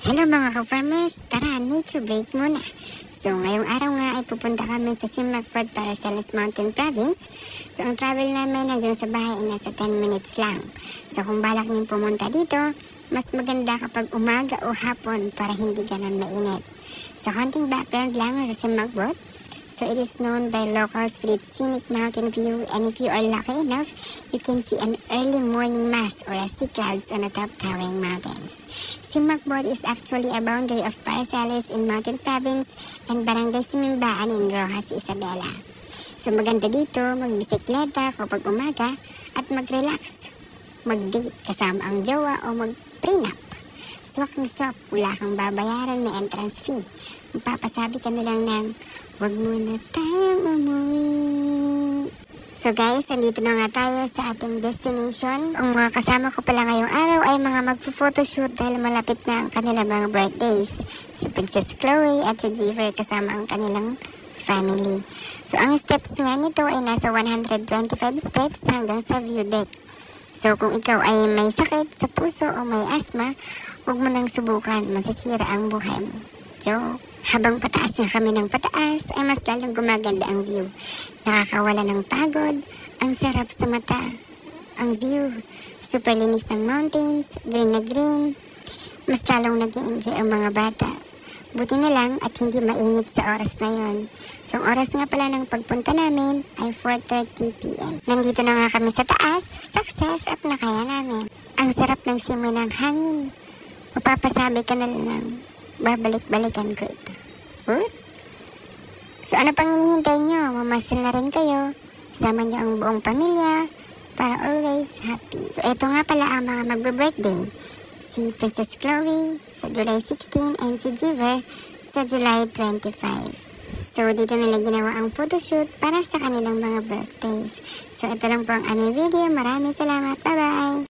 Hello mga ka-farmers! Tara, nature break muna. So ngayong araw nga ay pupunta kami sa Simacfort, Paracels Mountain Province. So ang travel namin hanggang sa bahay ay nasa 10 minutes lang. So kung balak niyong pumunta dito, mas maganda kapag umaga o hapon para hindi ganun mainit. So konting background lang sa Simacfort. So it is known by locals for its scenic mountain view, and if you are lucky enough, you can see an early morning mass or a sea clouds on the top towering mountains. Simacfort is actually a boundary of Paracels in Mountain Province and Barangay Simimbaan in Rojas, Isabela. So maganda dito magbisikleta kapag umaga at mag-relax, mag-date kasama ang jowa o mag-prenup. Swak na swak, wala kang babayaran na entrance fee. Mapapasabi ka na lang ng, "Wag muna tayong umuwi." So guys, nandito na nga tayo sa ating destination. Ang mga kasama ko pala ngayong araw ay mga magpo-photoshoot dahil malapit na ang kanilang mga birthdays. Si Princess Chloe at si Jiver kasama ang kanilang family. So ang steps nga nito ay nasa 125 steps hanggang sa view deck. So kung ikaw ay may sakit sa puso o may asthma, huwag mo nang subukan, masisira ang buhay mo. Joke. Habang pataas na kami ng pataas, ay mas lalong gumaganda ang view. Nakakawala ng pagod, ang sarap sa mata. Ang view, super linis ng mountains, green na green. Mas lalong nag-i-enjoy ang mga bata. Buti na lang at hindi mainit sa oras na yon. So ang oras nga pala ng pagpunta namin ay 4:30 p.m. Nandito na nga kami sa taas, success at nakaya namin. Ang sarap ng simoy ng hangin. Mapapasabi ka na lang, babalik-balikan ko ito. So ano pang hinihintay nyo? Mamasyal na rin kayo. Sama nyo ang buong pamilya para always happy. So ito nga pala ang mga magbe-birthday. Si Princess Chloe sa July 16 and si Jiver sa July 25. So dito nila ginawa ang photoshoot para sa kanilang mga birthdays. So ito lang po ang aming video. Maraming salamat. Bye-bye!